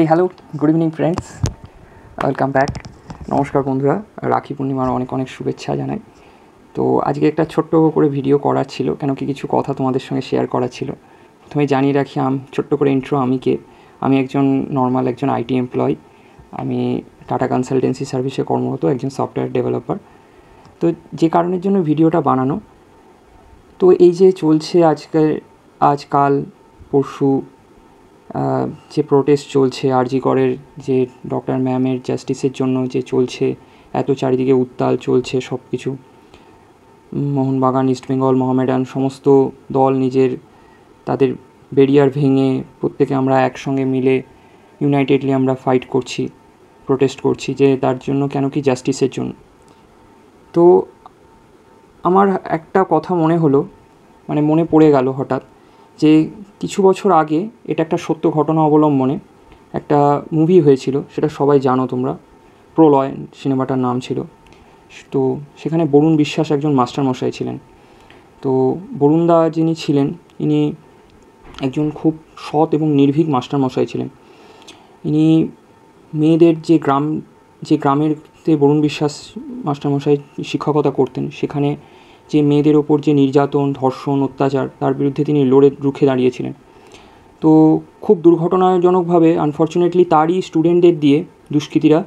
Hello, good evening friends, welcome back. নমস্কার বন্ধুরা, রাখি পূর্ণিমার অনেক অনেক শুভেচ্ছা জানাই। তো আজকে একটা ছোট্ট করে ভিডিও করার ছিল, কেন কি কিছু কথা তোমাদের সঙ্গে শেয়ার করার ছিল। প্রথমে জানিয়ে রাখি ছোট্ট করে ইন্ট্রো, আমি একজন নর্মাল একজন আইটি এমপ্লয়ি। আমি টাটা কনসালটেন্সি সার্ভিসে কর্মরত একজন সফটওয়্যার ডেভেলপার। তো যে কারণের জন্য ভিডিওটা বানানো, তো এই যে চলছে আজকাল পরশু যে প্রোটেস্ট চলছে আরজি করের, যে ডক্টর ম্যামের জাস্টিসের জন্য যে চলছে, এত চারিদিকে উত্তাল চলছে সব কিছু। মোহনবাগান, ইস্টবেঙ্গল, মোহামেডান সমস্ত দল তাদের ব্যারিয়ার ভেঙে প্রত্যেকে আমরা একসঙ্গে মিলে ইউনাইটেডলি আমরা ফাইট করছি, প্রোটেস্ট করছি, যে তার জন্য কেন কি জাস্টিসের জন্য। তো আমার একটা কথা মনে পড়ে গেল হঠাৎ, যে কিছু বছর আগে এটা একটা সত্য ঘটনা অবলম্বনে একটা মুভি হয়েছিল, সেটা সবাই জানো তোমরা, প্রলয় সিনেমাটার নাম ছিল। তো সেখানে বরুণ বিশ্বাস একজন মাস্টারমশাই ছিলেন। তো বরুণদা যিনি ছিলেন, ইনি একজন খুব সৎ এবং নির্ভীক মাস্টারমশাই ছিলেন। ইনি মেয়েদের যে গ্রামেরতে বরুণ বিশ্বাস মাস্টারমশাই শিক্ষকতা করতেন, সেখানে যে মেয়েদের ওপর যে নির্যাতন, ধর্ষণ, অত্যাচার, তার বিরুদ্ধে তিনি রুখে দাঁড়িয়েছিলেন। তো খুব দুর্ঘটনাজনকভাবে আনফর্চুনেটলি তারই স্টুডেন্টদের দিয়ে দুষ্কৃতীরা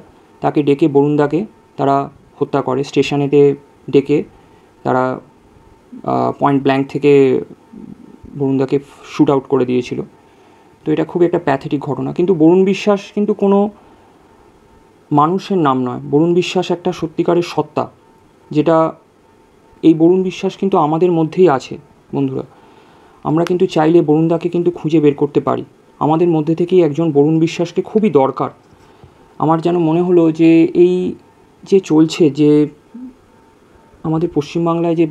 তাকে ডেকে, বরুণদাকে তারা হত্যা করে। স্টেশনেতে ডেকে তারা পয়েন্ট ব্ল্যাঙ্ক থেকে বরুণদাকে শ্যুট আউট করে দিয়েছিল। তো এটা খুব একটা প্যাথেটিক ঘটনা। কিন্তু বরুণ বিশ্বাস কিন্তু কোনো মানুষের নাম নয়, বরুণ বিশ্বাস একটা সত্যিকারের সত্তা, যেটা এই বরুণ বিশ্বাস কিন্তু আমাদের মধ্যেই আছে বন্ধুরা। আমরা কিন্তু চাইলে বরুণদাকে কিন্তু খুঁজে বের করতে পারি। আমাদের মধ্যে থেকেই একজন বরুণ বিশ্বাসকে খুবই দরকার। আমার যেন মনে হলো যে এই যে চলছে, যে আমাদের পশ্চিমবাংলায় যে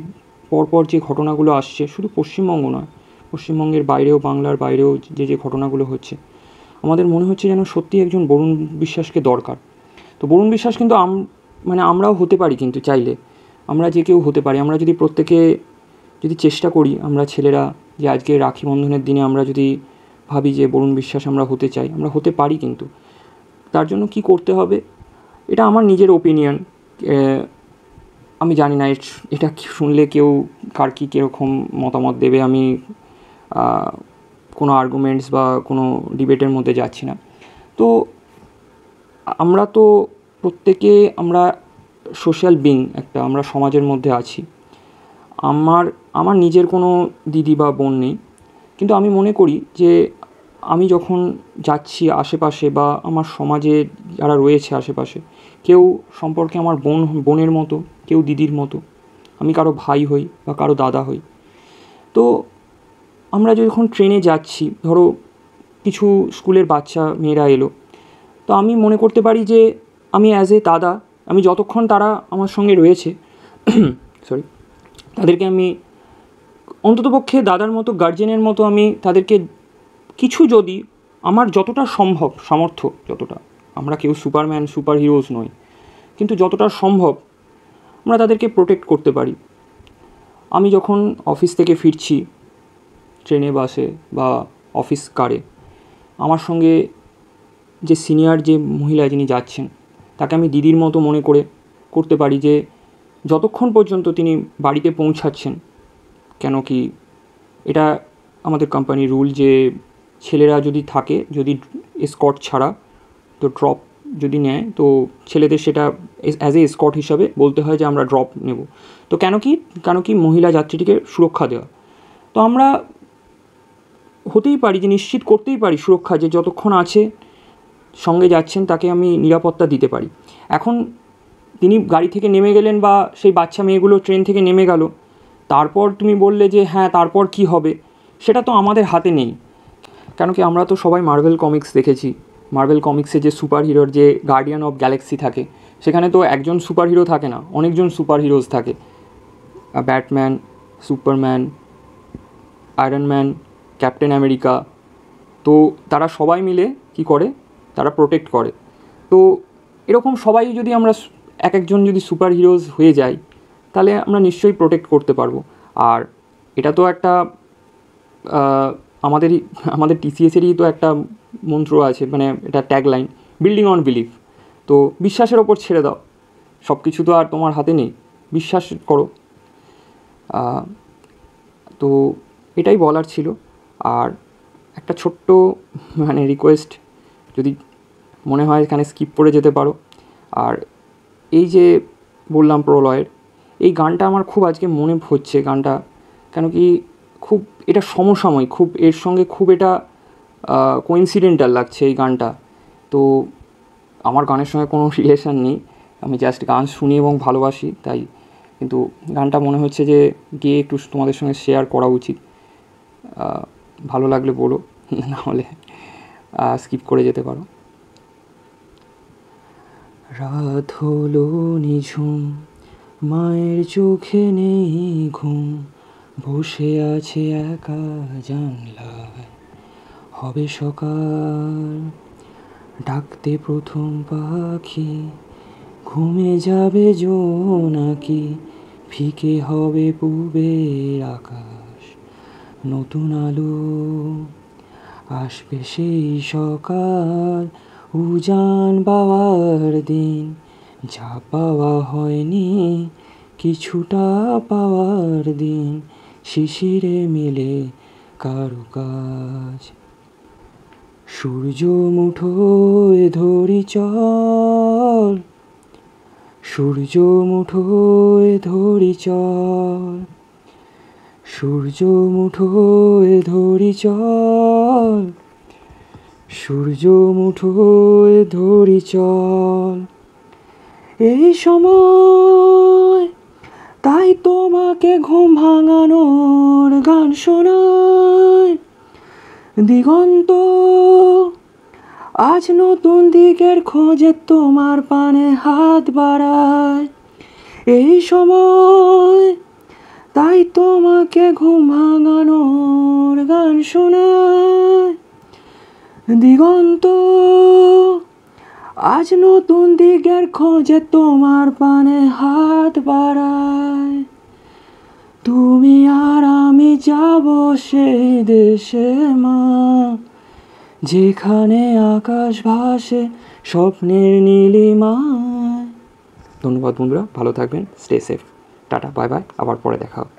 পরপর যে ঘটনাগুলো আসছে, শুধু পশ্চিমবঙ্গ নয়, পশ্চিমবঙ্গের বাইরেও, বাংলার বাইরেও যে ঘটনাগুলো হচ্ছে, আমাদের মনে হচ্ছে যেন সত্যি একজন বরুণ বিশ্বাসকে দরকার। তো বরুণ বিশ্বাস কিন্তু আমরাও হতে পারি, কিন্তু চাইলে আমরা যে কেউ হতে পারি। আমরা যদি প্রত্যেকে চেষ্টা করি, আমরা ছেলেরা, যে আজকে রাখি বন্ধনের দিনে আমরা যদি ভাবি যে বরুণ বিশ্বাস আমরা হতে চাই, আমরা হতে পারি। কিন্তু তার জন্য কি করতে হবে, এটা আমার নিজের ওপিনিয়ন। আমি জানি না এটা শুনলে কেউ কার কী কীরকম মতামত দেবে। আমি কোনো আর্গুমেন্টস বা কোনো ডিবেটের মধ্যে যাচ্ছি না। তো আমরা তো প্রত্যেকে আমরা সোশ্যাল বিং, আমরা সমাজের মধ্যে আছি। আমার নিজের কোনো দিদি বা বোন নেই, কিন্তু আমি মনে করি যে আমি যখন যাচ্ছি আশেপাশে, বা আমার সমাজে যারা রয়েছে আশেপাশে, কেউ সম্পর্কে আমার বোনের মতো, কেউ দিদির মতো, আমি কারো ভাই হই বা কারো দাদা হই। তো আমরা যখন ট্রেনে যাচ্ছি, ধরো কিছু স্কুলের বাচ্চা মেয়েরা এলো, তো আমি মনে করতে পারি যে আমি অ্যাজ এ দাদা, আমি যতক্ষণ তারা আমার সঙ্গে রয়েছে তাদেরকে আমি অন্ততপক্ষে দাদার মতো, গার্জেনের মতো আমি তাদেরকে কিছু, যদি আমার যতটা সম্ভব, সামর্থ্য যতটা, আমরা কেউ সুপারম্যান, সুপার হিরোজ নই, কিন্তু যতটা সম্ভব আমরা তাদেরকে প্রোটেক্ট করতে পারি। আমি যখন অফিস থেকে ফিরছি ট্রেনে, বাসে বা অফিস কারে, আমার সঙ্গে যে সিনিয়র যে মহিলা যিনি যাচ্ছেন, তাকে আমি দিদির মতো মনে করতে পারি, যে যতক্ষণ পর্যন্ত তিনি বাড়িতে পৌঁছাচ্ছেন। কেন কি এটা আমাদের কোম্পানির রুল, যে ছেলেরা যদি থাকে, যদি এসকর্ট ছাড়া, তো ড্রপ যদি নেয়, তো ছেলেদের সেটা অ্যাজ এ এসকর্ট হিসাবে বলতে হয় যে আমরা ড্রপ নেব। তো কেন কি মহিলা যাত্রীটিকে সুরক্ষা দেওয়া। তো আমরা হতেই পারি, যে নিশ্চিত করতেই পারি সুরক্ষা, যে যতক্ষণ আছে সঙ্গে যাচ্ছেন তাকে আমি নিরাপত্তা দিতে পারি। এখন তিনি গাড়ি থেকে নেমে গেলেন, বা সেই বাচ্চা মেয়েগুলো ট্রেন থেকে নেমে গেল, তারপর তুমি বললে যে হ্যাঁ তারপর কি হবে, সেটা তো আমাদের হাতে নেই। কেন কি আমরা তো সবাই মার্ভেল কমিক্স দেখেছি। মার্ভেল কমিক্সে যে সুপার হিরোর যে গার্ডিয়ান অফ গ্যালাক্সি থাকে, সেখানে তো একজন সুপার হিরো থাকে না, অনেকজন সুপার হিরোজ থাকে। Batman, Superman, iron man, captain America. তো তারা সবাই মিলে কি করে, তারা প্রোটেক্ট করে। তো এরকম সবাই যদি আমরা একজন যদি সুপার হিরোজ হয়ে যাই, তাহলে আমরা নিশ্চয়ই প্রোটেক্ট করতে পারবো। আর এটা তো একটা আমাদের টিসিএসেরই তো একটা মন্ত্র আছে, মানে এটা ট্যাগলাইন, বিল্ডিং অন বিলিভ। তো বিশ্বাসের ওপর ছেড়ে দাও, সব কিছু তো আর তোমার হাতে নেই, বিশ্বাস করো। তো এটাই বলার ছিল। আর একটা ছোট্ট মানে রিকোয়েস্ট, যদি মনে হয় এখানে স্কিপ করে যেতে পারো। আর এই যে বললাম প্রলয়ের, এই গানটা আমার খুব আজকে মনে হচ্ছে গানটা, কেন কি খুব এটা সমসাময়িক, খুব এর সঙ্গে খুব এটা কোইন্সিডেন্টাল লাগছে এই গানটা। তো আমার গানের সঙ্গে কোনো রিলেশান নেই, আমি জাস্ট গান শুনি এবং ভালোবাসি তাই, কিন্তু গানটা মনে হচ্ছে যে গিয়ে একটু তোমাদের সঙ্গে শেয়ার করা উচিত। ভালো লাগলে বলো, নাহলে স্কিপ করে যেতে পারো। রাত হলো নিঝুম, মায়ের চোখে নেই ঘুম, বসে আছে একা জানলায়, হবে সকাল, ডাকতে প্রথম পাখি, ঘুমে যাবে জোনাকি, ফিকে হবে পূবের আকাশ, নতুন আলো আসবে সেই সকাল, উজান পাওয়ার দিন, যা পাওয়া হয়নি কিছুটা পাওয়ার দিন, শিশিরে মিলে কারু কাজ। সূর্য মুঠোয় ধরি চল, সূর্য মুঠোয় ধরি চল, সূর্য মুঠোয় ধরি চল, সূর্য মুঠোয় ধরি চল। এই সময় তাই তোমাকে ঘুম ভাঙানোর গান শোনায়, দিগন্ত আজ নতুন দিকের খোঁজে তোমার পানে হাত বাড়ায়। এই সময় তাই তোমাকে ঘুম ভাঙানোর গান শোনায়, দিগন্ত আজ নতুন দিকের খোঁজে তোমার পানে হাত বাড়ায়। তুমি আর আমি যাব সেই দেশে মা, যেখানে আকাশ ভাসে স্বপ্নের নীলিমায়। ধন্যবাদ বন্ধুরা, ভালো থাকবেন, stay safe, tata, bye bye, আবার পরে দেখা হবে।